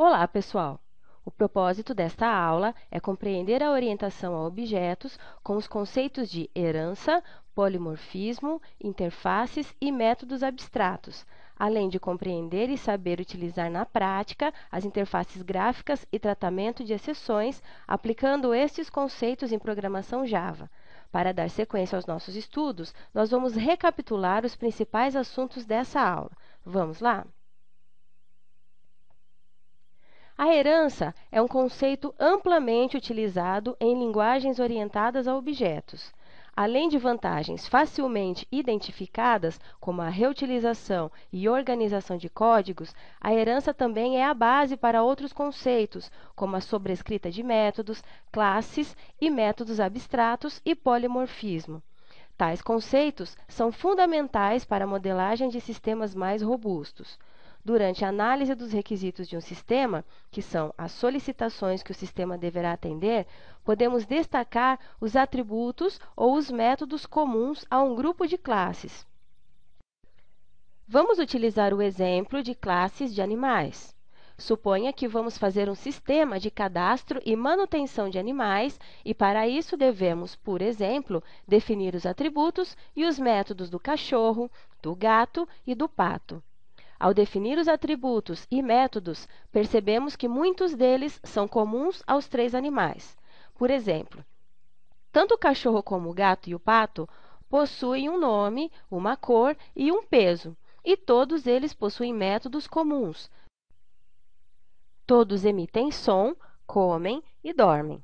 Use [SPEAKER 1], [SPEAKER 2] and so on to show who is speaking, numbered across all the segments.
[SPEAKER 1] Olá, pessoal! O propósito desta aula é compreender a orientação a objetos com os conceitos de herança, polimorfismo, interfaces e métodos abstratos, além de compreender e saber utilizar na prática as interfaces gráficas e tratamento de exceções, aplicando estes conceitos em programação Java. Para dar sequência aos nossos estudos, nós vamos recapitular os principais assuntos dessa aula. Vamos lá? A herança é um conceito amplamente utilizado em linguagens orientadas a objetos. Além de vantagens facilmente identificadas, como a reutilização e organização de códigos, a herança também é a base para outros conceitos, como a sobrescrita de métodos, classes e métodos abstratos e polimorfismo. Tais conceitos são fundamentais para a modelagem de sistemas mais robustos. Durante a análise dos requisitos de um sistema, que são as solicitações que o sistema deverá atender, podemos destacar os atributos ou os métodos comuns a um grupo de classes. Vamos utilizar o exemplo de classes de animais. Suponha que vamos fazer um sistema de cadastro e manutenção de animais e, para isso, devemos, por exemplo, definir os atributos e os métodos do cachorro, do gato e do pato. Ao definir os atributos e métodos, percebemos que muitos deles são comuns aos três animais. Por exemplo, tanto o cachorro como o gato e o pato possuem um nome, uma cor e um peso, e todos eles possuem métodos comuns. Todos emitem som, comem e dormem.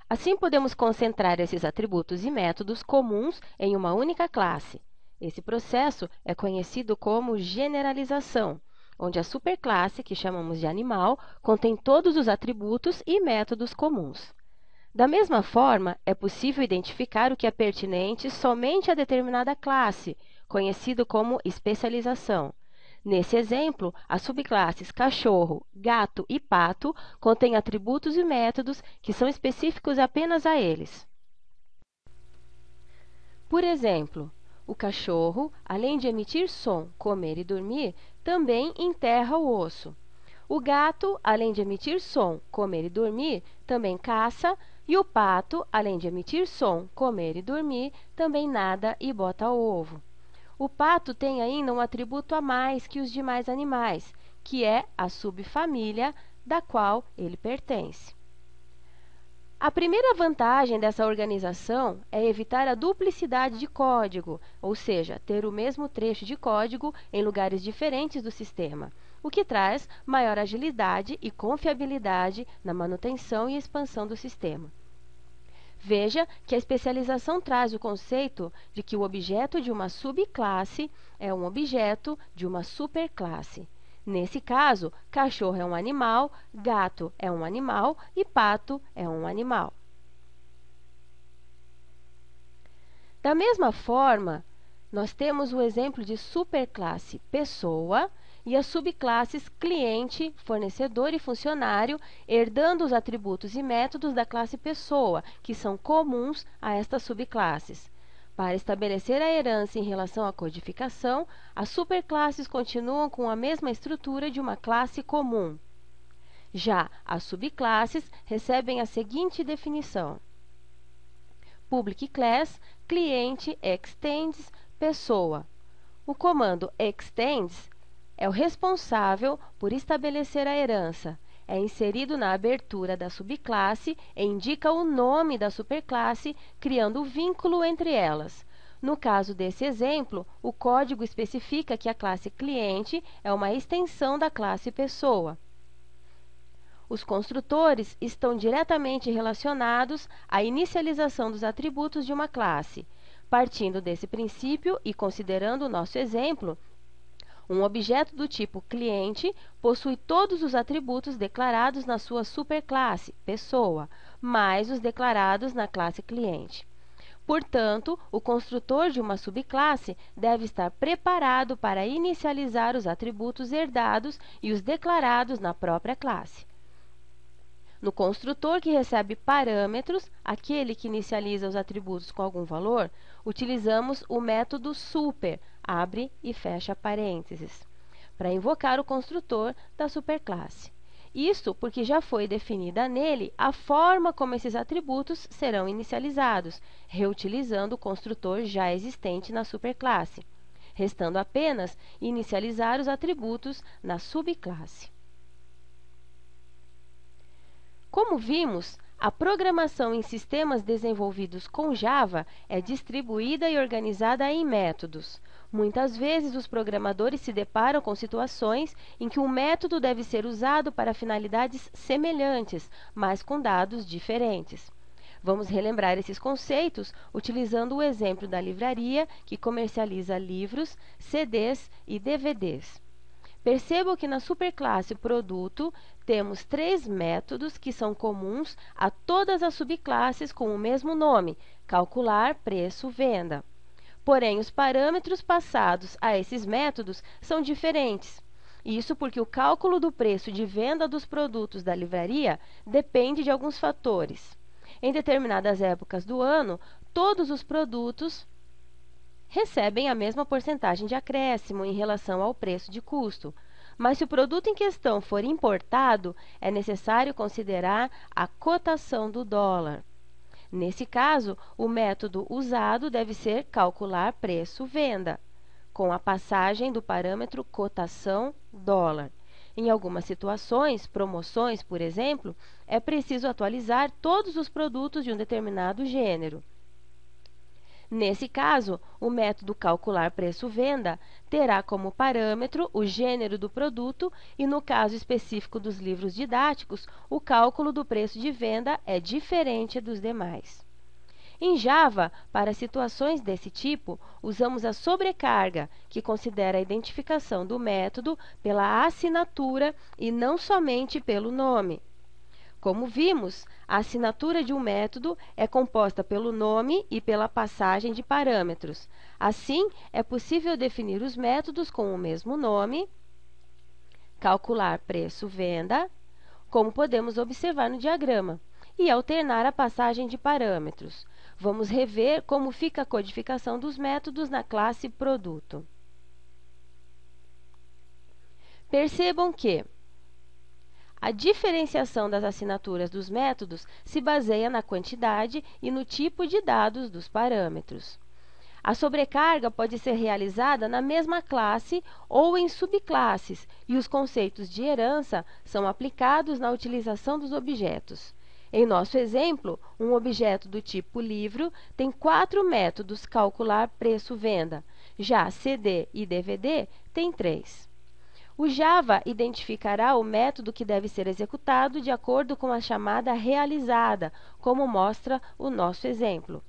[SPEAKER 1] Assim, podemos concentrar esses atributos e métodos comuns em uma única classe. Esse processo é conhecido como generalização, onde a superclasse, que chamamos de animal, contém todos os atributos e métodos comuns. Da mesma forma, é possível identificar o que é pertinente somente a determinada classe, conhecido como especialização. Nesse exemplo, as subclasses cachorro, gato e pato contêm atributos e métodos que são específicos apenas a eles. Por exemplo, o cachorro, além de emitir som, comer e dormir, também enterra o osso. O gato, além de emitir som, comer e dormir, também caça, e o pato, além de emitir som, comer e dormir, também nada e bota ovo. O pato tem ainda um atributo a mais que os demais animais, que é a subfamília da qual ele pertence. A primeira vantagem dessa organização é evitar a duplicidade de código, ou seja, ter o mesmo trecho de código em lugares diferentes do sistema, o que traz maior agilidade e confiabilidade na manutenção e expansão do sistema. Veja que a especialização traz o conceito de que o objeto de uma subclasse é um objeto de uma superclasse. Nesse caso, cachorro é um animal, gato é um animal e pato é um animal. Da mesma forma, nós temos o exemplo de superclasse pessoa e as subclasses cliente, fornecedor e funcionário, herdando os atributos e métodos da classe pessoa, que são comuns a estas subclasses. Para estabelecer a herança em relação à codificação, as superclasses continuam com a mesma estrutura de uma classe comum. Já as subclasses recebem a seguinte definição: Public class, cliente, extends, pessoa. O comando extends é o responsável por estabelecer a herança. É inserido na abertura da subclasse e indica o nome da superclasse, criando o vínculo entre elas. No caso desse exemplo, o código especifica que a classe cliente é uma extensão da classe pessoa. Os construtores estão diretamente relacionados à inicialização dos atributos de uma classe. Partindo desse princípio e considerando o nosso exemplo, um objeto do tipo cliente possui todos os atributos declarados na sua superclasse, pessoa, mais os declarados na classe cliente. Portanto, o construtor de uma subclasse deve estar preparado para inicializar os atributos herdados e os declarados na própria classe. No construtor que recebe parâmetros, aquele que inicializa os atributos com algum valor, utilizamos o método super, abre e fecha parênteses, para invocar o construtor da superclasse. Isso porque já foi definida nele a forma como esses atributos serão inicializados, reutilizando o construtor já existente na superclasse, restando apenas inicializar os atributos na subclasse. Como vimos, a programação em sistemas desenvolvidos com Java é distribuída e organizada em métodos. Muitas vezes, os programadores se deparam com situações em que um método deve ser usado para finalidades semelhantes, mas com dados diferentes. Vamos relembrar esses conceitos utilizando o exemplo da livraria que comercializa livros, CDs e DVDs. Percebam que na superclasse Produto temos 3 métodos que são comuns a todas as subclasses com o mesmo nome: calcular, preço, venda. Porém, os parâmetros passados a esses métodos são diferentes. Isso porque o cálculo do preço de venda dos produtos da livraria depende de alguns fatores. Em determinadas épocas do ano, todos os produtos recebem a mesma porcentagem de acréscimo em relação ao preço de custo. Mas se o produto em questão for importado, é necessário considerar a cotação do dólar. Nesse caso, o método usado deve ser calcular preço-venda, com a passagem do parâmetro cotação dólar. Em algumas situações, promoções, por exemplo, é preciso atualizar todos os produtos de um determinado gênero. Nesse caso, o método calcular preço-venda terá como parâmetro o gênero do produto e, no caso específico dos livros didáticos, o cálculo do preço de venda é diferente dos demais. Em Java, para situações desse tipo, usamos a sobrecarga, que considera a identificação do método pela assinatura e não somente pelo nome. Como vimos, a assinatura de um método é composta pelo nome e pela passagem de parâmetros. Assim, é possível definir os métodos com o mesmo nome, calcular preço-venda, como podemos observar no diagrama, e alternar a passagem de parâmetros. Vamos rever como fica a codificação dos métodos na classe Produto. Percebam que a diferenciação das assinaturas dos métodos se baseia na quantidade e no tipo de dados dos parâmetros. A sobrecarga pode ser realizada na mesma classe ou em subclasses, e os conceitos de herança são aplicados na utilização dos objetos. Em nosso exemplo, um objeto do tipo livro tem 4 métodos calcular preço-venda, já CD e DVD têm 3. O Java identificará o método que deve ser executado de acordo com a chamada realizada, como mostra o nosso exemplo.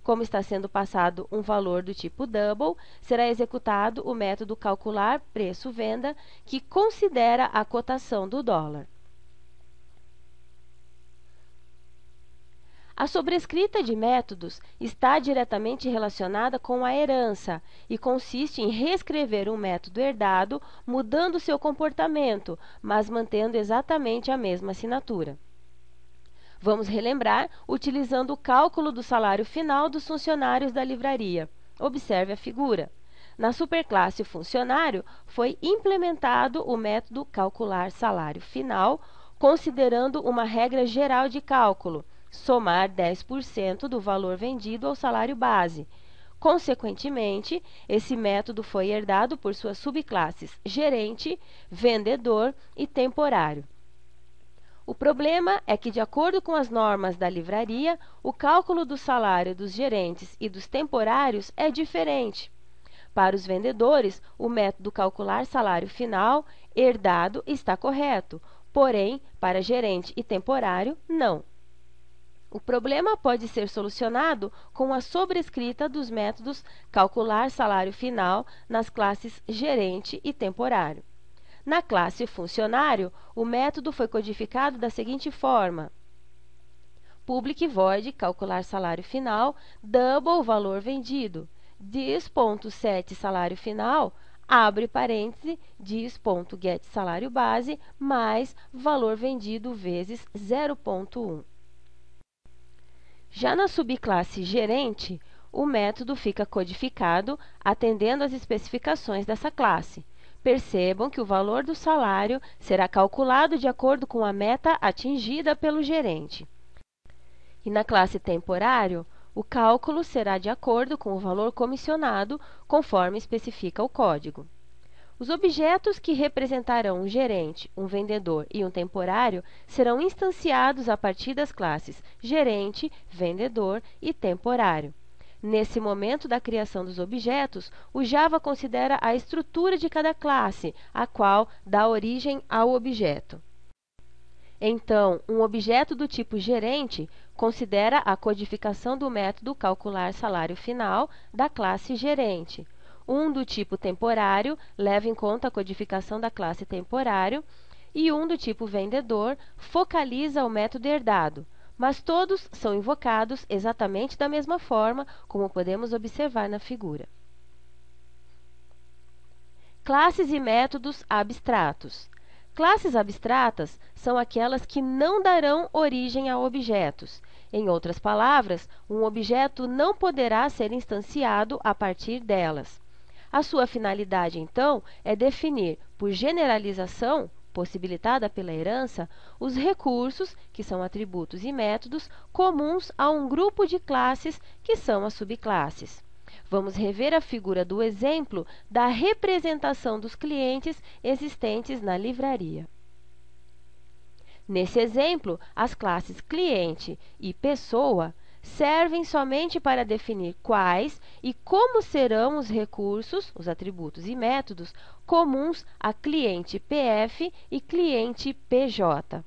[SPEAKER 1] Como está sendo passado um valor do tipo double, será executado o método calcular preço-venda, que considera a cotação do dólar. A sobrescrita de métodos está diretamente relacionada com a herança e consiste em reescrever um método herdado, mudando seu comportamento, mas mantendo exatamente a mesma assinatura. Vamos relembrar utilizando o cálculo do salário final dos funcionários da livraria. Observe a figura. Na superclasse funcionário, foi implementado o método calcular salário final, considerando uma regra geral de cálculo: somar 10% do valor vendido ao salário base. Consequentemente, esse método foi herdado por suas subclasses gerente, vendedor e temporário. O problema é que, de acordo com as normas da livraria, o cálculo do salário dos gerentes e dos temporários é diferente. Para os vendedores, o método calcular salário final herdado está correto, porém, para gerente e temporário, não. O problema pode ser solucionado com a sobrescrita dos métodos calcular salário final nas classes gerente e temporário. Na classe funcionário, o método foi codificado da seguinte forma: public void calcular salário final, double valor vendido, dis.set salário final, abre parêntese, dis.get salário base, mais valor vendido vezes 0.1. Já na subclasse gerente, o método fica codificado atendendo às especificações dessa classe. Percebam que o valor do salário será calculado de acordo com a meta atingida pelo gerente. E na classe temporário, o cálculo será de acordo com o valor comissionado, conforme especifica o código. Os objetos que representarão um gerente, um vendedor e um temporário serão instanciados a partir das classes gerente, vendedor e temporário. Nesse momento da criação dos objetos, o Java considera a estrutura de cada classe, a qual dá origem ao objeto. Então, um objeto do tipo gerente considera a codificação do método calcular salário final da classe gerente. Um do tipo temporário leva em conta a codificação da classe temporário e um do tipo vendedor focaliza o método herdado, mas todos são invocados exatamente da mesma forma, como podemos observar na figura. Classes e métodos abstratos. Classes abstratas são aquelas que não darão origem a objetos. Em outras palavras, um objeto não poderá ser instanciado a partir delas. A sua finalidade, então, é definir, por generalização, possibilitada pela herança, os recursos, que são atributos e métodos, comuns a um grupo de classes, que são as subclasses. Vamos rever a figura do exemplo da representação dos clientes existentes na livraria. Nesse exemplo, as classes cliente e pessoa servem somente para definir quais e como serão os recursos, os atributos e métodos comuns a cliente PF e cliente PJ.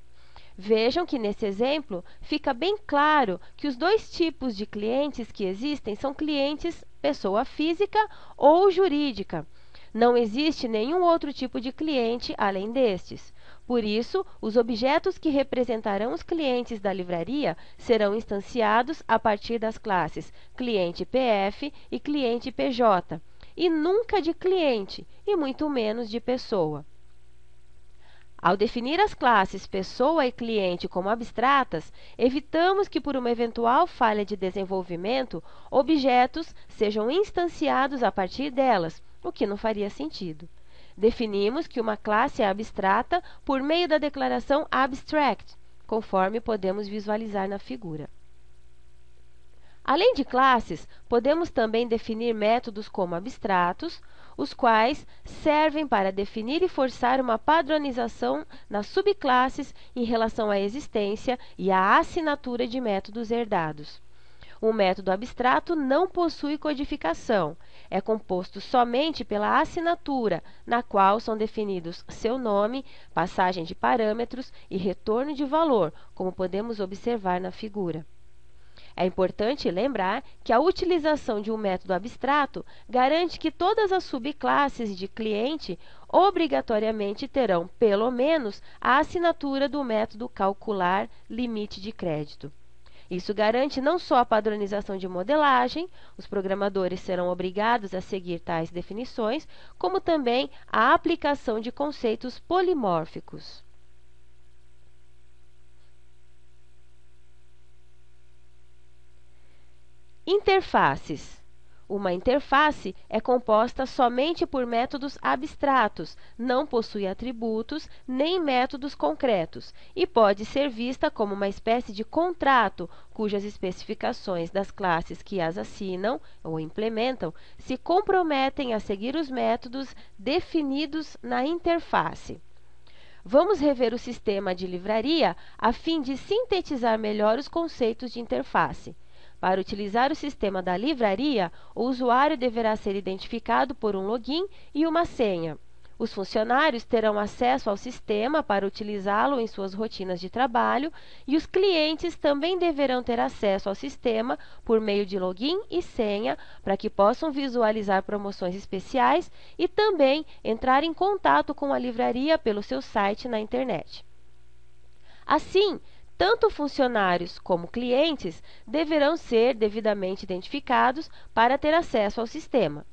[SPEAKER 1] Vejam que nesse exemplo fica bem claro que os dois tipos de clientes que existem são clientes pessoa física ou jurídica. Não existe nenhum outro tipo de cliente além destes. Por isso, os objetos que representarão os clientes da livraria serão instanciados a partir das classes cliente PF e cliente PJ, e nunca de cliente, e muito menos de pessoa. Ao definir as classes pessoa e cliente como abstratas, evitamos que, por uma eventual falha de desenvolvimento, objetos sejam instanciados a partir delas, o que não faria sentido. Definimos que uma classe é abstrata por meio da declaração abstract, conforme podemos visualizar na figura. Além de classes, podemos também definir métodos como abstratos, os quais servem para definir e forçar uma padronização nas subclasses em relação à existência e à assinatura de métodos herdados. Um método abstrato não possui codificação, é composto somente pela assinatura, na qual são definidos seu nome, passagem de parâmetros e retorno de valor, como podemos observar na figura. É importante lembrar que a utilização de um método abstrato garante que todas as subclasses de cliente obrigatoriamente terão, pelo menos, a assinatura do método calcular limite de crédito. Isso garante não só a padronização de modelagem, os programadores serão obrigados a seguir tais definições, como também a aplicação de conceitos polimórficos. Interfaces. Uma interface é composta somente por métodos abstratos, não possui atributos nem métodos concretos e pode ser vista como uma espécie de contrato, cujas especificações das classes que as assinam ou implementam se comprometem a seguir os métodos definidos na interface. Vamos rever o sistema de livraria a fim de sintetizar melhor os conceitos de interface. Para utilizar o sistema da livraria, o usuário deverá ser identificado por um login e uma senha. Os funcionários terão acesso ao sistema para utilizá-lo em suas rotinas de trabalho e os clientes também deverão ter acesso ao sistema por meio de login e senha para que possam visualizar promoções especiais e também entrar em contato com a livraria pelo seu site na internet. Assim, tanto funcionários como clientes deverão ser devidamente identificados para ter acesso ao sistema.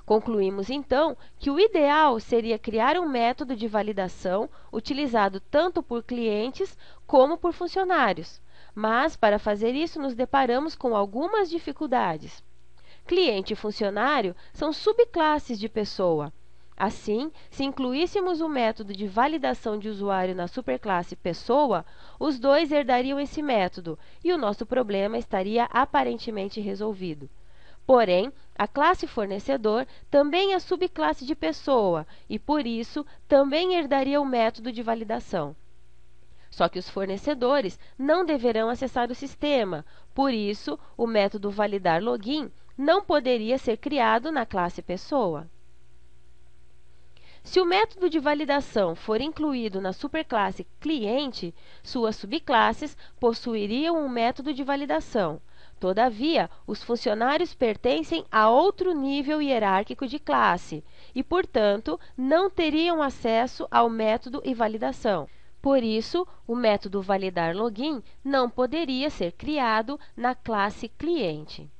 [SPEAKER 1] Concluímos, então, que o ideal seria criar um método de validação utilizado tanto por clientes como por funcionários. Mas, para fazer isso, nos deparamos com algumas dificuldades. Cliente e funcionário são subclasses de pessoa. Assim, se incluíssemos o método de validação de usuário na superclasse pessoa, os dois herdariam esse método e o nosso problema estaria aparentemente resolvido. Porém, a classe fornecedor também é subclasse de pessoa e, por isso, também herdaria o método de validação. Só que os fornecedores não deverão acessar o sistema, por isso, o método validar login não poderia ser criado na classe pessoa. Se o método de validação for incluído na superclasse cliente, suas subclasses possuiriam um método de validação. Todavia, os funcionários pertencem a outro nível hierárquico de classe e, portanto, não teriam acesso ao método e validação. Por isso, o método validar login não poderia ser criado na classe cliente.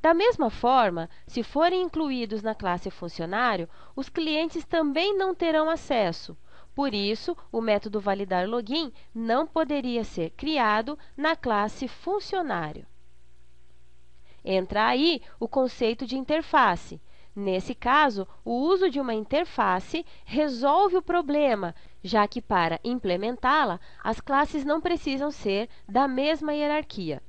[SPEAKER 1] Da mesma forma, se forem incluídos na classe funcionário, os clientes também não terão acesso. Por isso, o método validar login não poderia ser criado na classe funcionário. Entra aí o conceito de interface. Nesse caso, o uso de uma interface resolve o problema, já que para implementá-la, as classes não precisam ser da mesma hierarquia.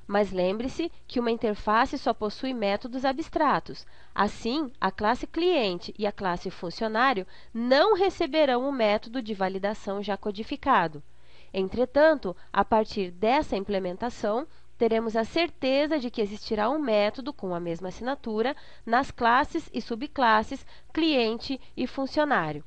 [SPEAKER 1] Mas lembre-se que uma interface só possui métodos abstratos. Assim, a classe cliente e a classe funcionário não receberão o método de validação já codificado. Entretanto, a partir dessa implementação, teremos a certeza de que existirá um método com a mesma assinatura nas classes e subclasses cliente e funcionário.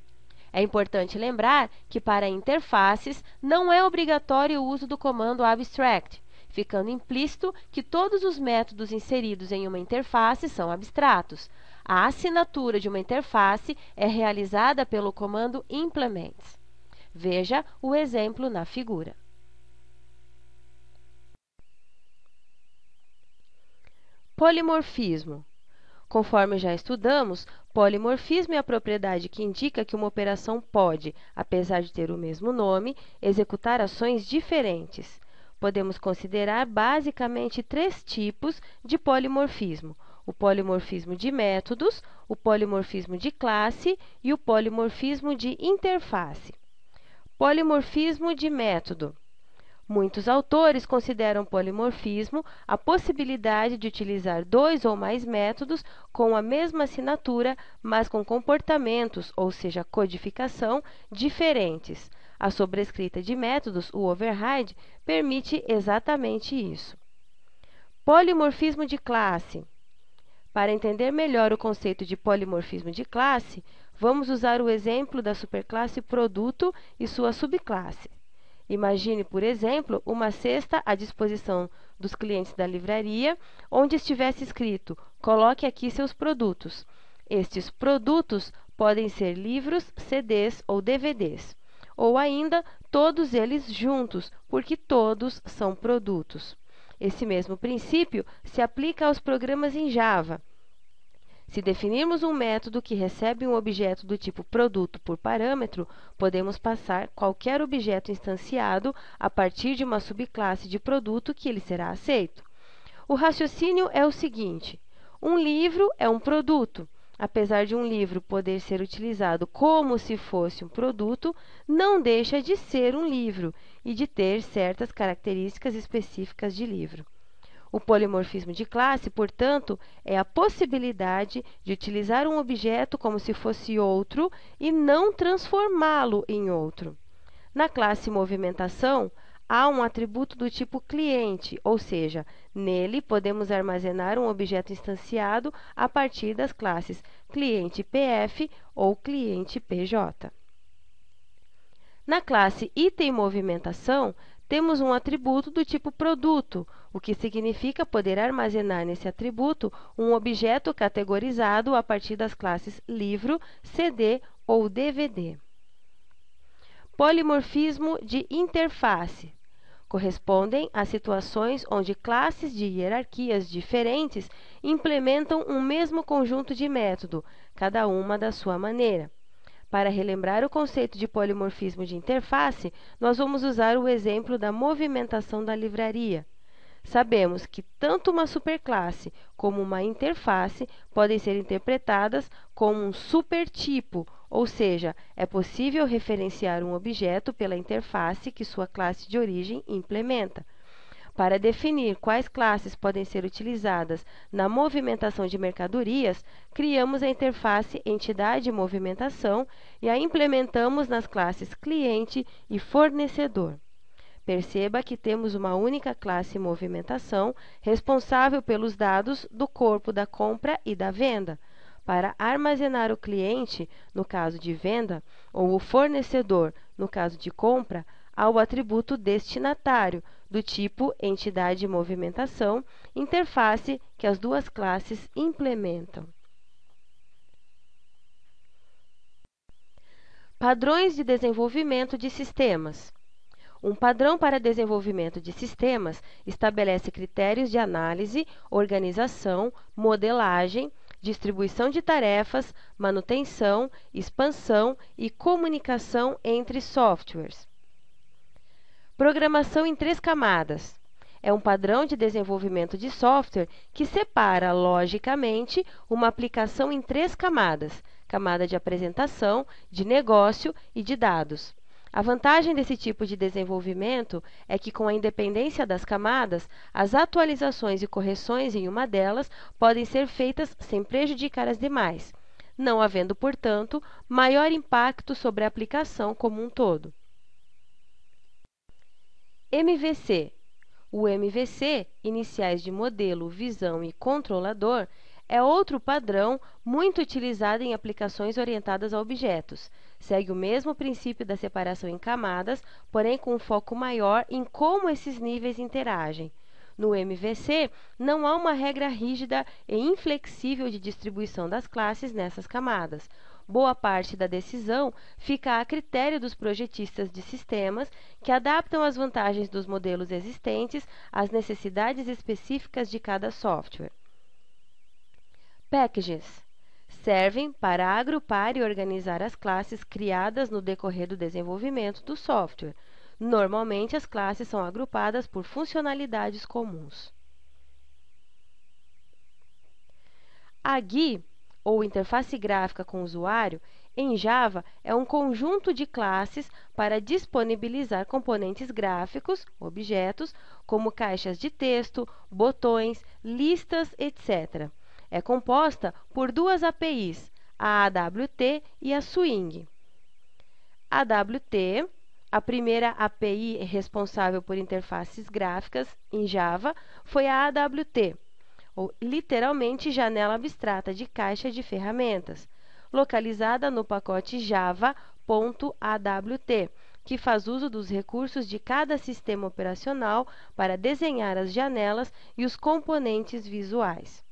[SPEAKER 1] É importante lembrar que para interfaces não é obrigatório o uso do comando abstract, ficando implícito que todos os métodos inseridos em uma interface são abstratos. A assinatura de uma interface é realizada pelo comando implement. Veja o exemplo na figura. Polimorfismo. Conforme já estudamos, polimorfismo é a propriedade que indica que uma operação pode, apesar de ter o mesmo nome, executar ações diferentes. Podemos considerar basicamente três tipos de polimorfismo: o polimorfismo de métodos, o polimorfismo de classe e o polimorfismo de interface. Polimorfismo de método. Muitos autores consideram polimorfismo a possibilidade de utilizar dois ou mais métodos com a mesma assinatura, mas com comportamentos, ou seja, codificação, diferentes. A sobrescrita de métodos, o override, permite exatamente isso. Polimorfismo de classe. Para entender melhor o conceito de polimorfismo de classe, vamos usar o exemplo da superclasse produto e sua subclasse. Imagine, por exemplo, uma cesta à disposição dos clientes da livraria, onde estivesse escrito: coloque aqui seus produtos. Estes produtos podem ser livros, CDs ou DVDs, ou ainda todos eles juntos, porque todos são produtos. Esse mesmo princípio se aplica aos programas em Java. Se definirmos um método que recebe um objeto do tipo produto por parâmetro, podemos passar qualquer objeto instanciado a partir de uma subclasse de produto que ele será aceito. O raciocínio é o seguinte: um livro é um produto. Apesar de um livro poder ser utilizado como se fosse um produto, não deixa de ser um livro e de ter certas características específicas de livro. O polimorfismo de classe, portanto, é a possibilidade de utilizar um objeto como se fosse outro e não transformá-lo em outro. Na classe movimentação, há um atributo do tipo cliente, ou seja, nele podemos armazenar um objeto instanciado a partir das classes cliente PF ou cliente PJ. Na classe item movimentação, temos um atributo do tipo produto, o que significa poder armazenar nesse atributo um objeto categorizado a partir das classes livro, CD ou DVD. Polimorfismo de interface. Correspondem a situações onde classes de hierarquias diferentes implementam um mesmo conjunto de método, cada uma da sua maneira. Para relembrar o conceito de polimorfismo de interface, nós vamos usar o exemplo da movimentação da livraria. sabemos que tanto uma superclasse como uma interface podem ser interpretadas como um supertipo, ou seja, é possível referenciar um objeto pela interface que sua classe de origem implementa. Para definir quais classes podem ser utilizadas na movimentação de mercadorias, criamos a interface Entidade Movimentação e a implementamos nas classes Cliente e Fornecedor. Perceba que temos uma única classe Movimentação responsável pelos dados do corpo da compra e da venda. Para armazenar o cliente, no caso de venda, ou o fornecedor, no caso de compra, há o atributo destinatário, do tipo Entidade Movimentação, interface que as duas classes implementam. Padrões de desenvolvimento de sistemas. Um padrão para desenvolvimento de sistemas estabelece critérios de análise, organização, modelagem, distribuição de tarefas, manutenção, expansão e comunicação entre softwares. Programação em 3 camadas. É um padrão de desenvolvimento de software que separa, logicamente, uma aplicação em 3 camadas: camada de apresentação, de negócio e de dados. A vantagem desse tipo de desenvolvimento é que, com a independência das camadas, as atualizações e correções em uma delas podem ser feitas sem prejudicar as demais, não havendo, portanto, maior impacto sobre a aplicação como um todo. MVC. O MVC, iniciais de modelo, visão e controlador, é outro padrão muito utilizado em aplicações orientadas a objetos. Segue o mesmo princípio da separação em camadas, porém com um foco maior em como esses níveis interagem. No MVC, não há uma regra rígida e inflexível de distribuição das classes nessas camadas. Boa parte da decisão fica a critério dos projetistas de sistemas, que adaptam as vantagens dos modelos existentes às necessidades específicas de cada software. Packages servem para agrupar e organizar as classes criadas no decorrer do desenvolvimento do software. Normalmente, as classes são agrupadas por funcionalidades comuns. A GUI, ou interface gráfica com usuário, em Java é um conjunto de classes para disponibilizar componentes gráficos, objetos, como caixas de texto, botões, listas, etc. É composta por 2 APIs, a AWT e a Swing. AWT, a primeira API responsável por interfaces gráficas em Java, foi a AWT, ou literalmente janela abstrata de caixa de ferramentas, localizada no pacote java.awt, que faz uso dos recursos de cada sistema operacional para desenhar as janelas e os componentes visuais.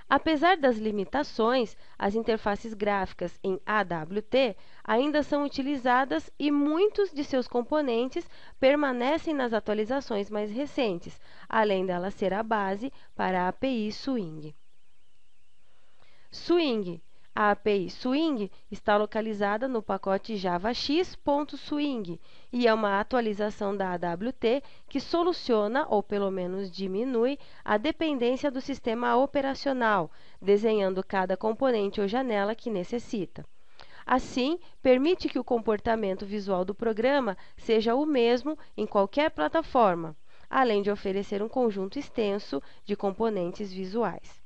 [SPEAKER 1] Apesar das limitações, as interfaces gráficas em AWT ainda são utilizadas e muitos de seus componentes permanecem nas atualizações mais recentes, além dela ser a base para a API Swing. Swing. A API Swing está localizada no pacote javax.swing e é uma atualização da AWT que soluciona, ou pelo menos diminui, a dependência do sistema operacional, desenhando cada componente ou janela que necessita. Assim, permite que o comportamento visual do programa seja o mesmo em qualquer plataforma, além de oferecer um conjunto extenso de componentes visuais.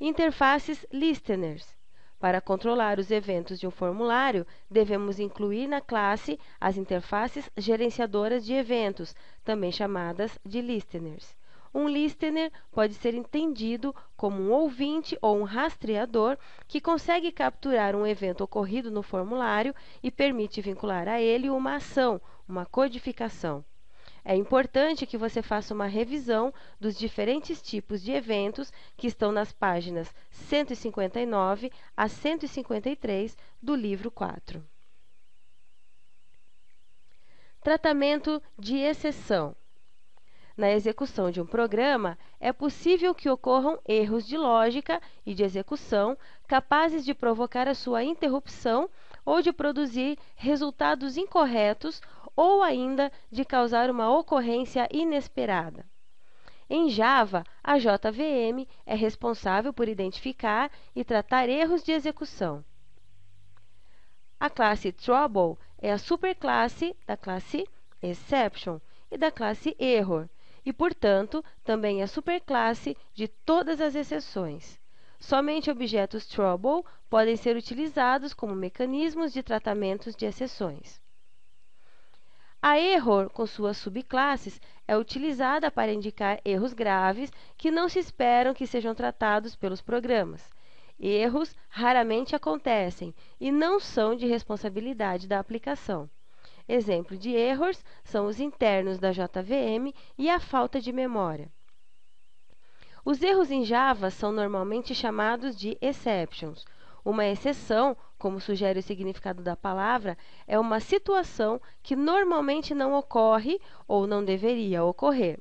[SPEAKER 1] Interfaces Listeners. Para controlar os eventos de um formulário, devemos incluir na classe as interfaces gerenciadoras de eventos, também chamadas de listeners. Um listener pode ser entendido como um ouvinte ou um rastreador que consegue capturar um evento ocorrido no formulário e permite vincular a ele uma ação, uma codificação. É importante que você faça uma revisão dos diferentes tipos de eventos que estão nas páginas 159 a 153 do livro 4. Tratamento de exceção. Na execução de um programa, é possível que ocorram erros de lógica e de execução capazes de provocar a sua interrupção ou de produzir resultados incorretos ou ainda de causar uma ocorrência inesperada. Em Java, a JVM é responsável por identificar e tratar erros de execução. A classe Trouble é a superclasse da classe Exception e da classe Error, e, portanto, também é superclasse de todas as exceções. Somente objetos Trouble podem ser utilizados como mecanismos de tratamento de exceções. A Error, com suas subclasses, é utilizada para indicar erros graves que não se esperam que sejam tratados pelos programas. Erros raramente acontecem e não são de responsabilidade da aplicação. Exemplo de erros são os internos da JVM e a falta de memória. Os erros em Java são normalmente chamados de exceptions. Uma exceção, como sugere o significado da palavra, é uma situação que normalmente não ocorre ou não deveria ocorrer.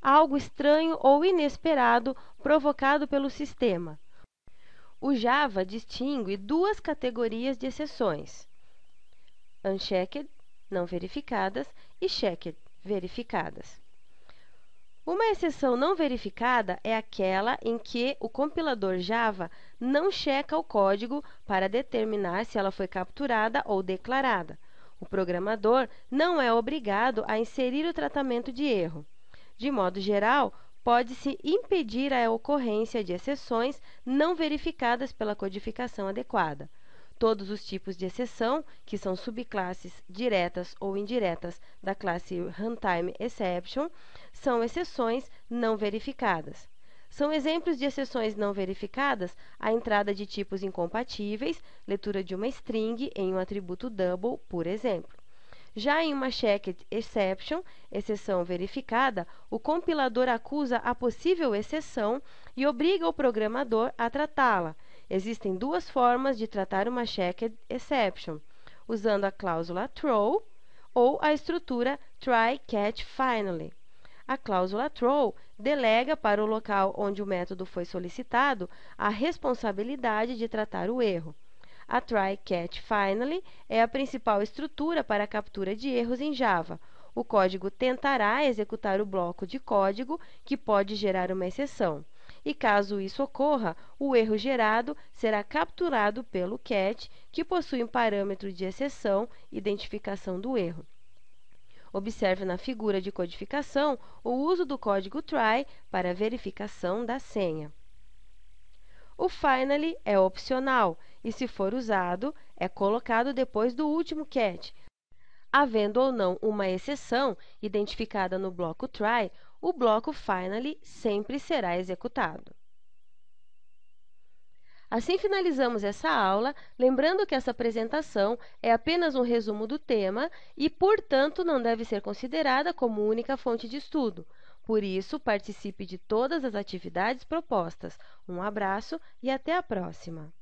[SPEAKER 1] Algo estranho ou inesperado provocado pelo sistema. O Java distingue duas categorias de exceções: unchecked, não verificadas, e checked, verificadas. Uma exceção não verificada é aquela em que o compilador Java não checa o código para determinar se ela foi capturada ou declarada. O programador não é obrigado a inserir o tratamento de erro. De modo geral, pode-se impedir a ocorrência de exceções não verificadas pela codificação adequada. Todos os tipos de exceção, que são subclasses diretas ou indiretas da classe Runtime Exception, são exceções não verificadas. São exemplos de exceções não verificadas a entrada de tipos incompatíveis, leitura de uma string em um atributo double, por exemplo. Já em uma checked exception, exceção verificada, o compilador acusa a possível exceção e obriga o programador a tratá-la. Existem duas formas de tratar uma checked exception, usando a cláusula throw ou a estrutura try catch finally. A cláusula throw delega para o local onde o método foi solicitado a responsabilidade de tratar o erro. A try catch finally é a principal estrutura para a captura de erros em Java. O código tentará executar o bloco de código que pode gerar uma exceção. E caso isso ocorra, o erro gerado será capturado pelo catch, que possui um parâmetro de exceção, identificação do erro. Observe na figura de codificação o uso do código try para verificação da senha. O finally é opcional e, se for usado, é colocado depois do último catch. Havendo ou não uma exceção identificada no bloco try, o bloco finally sempre será executado. Assim finalizamos essa aula, lembrando que essa apresentação é apenas um resumo do tema e, portanto, não deve ser considerada como única fonte de estudo. Por isso, participe de todas as atividades propostas. Um abraço e até a próxima!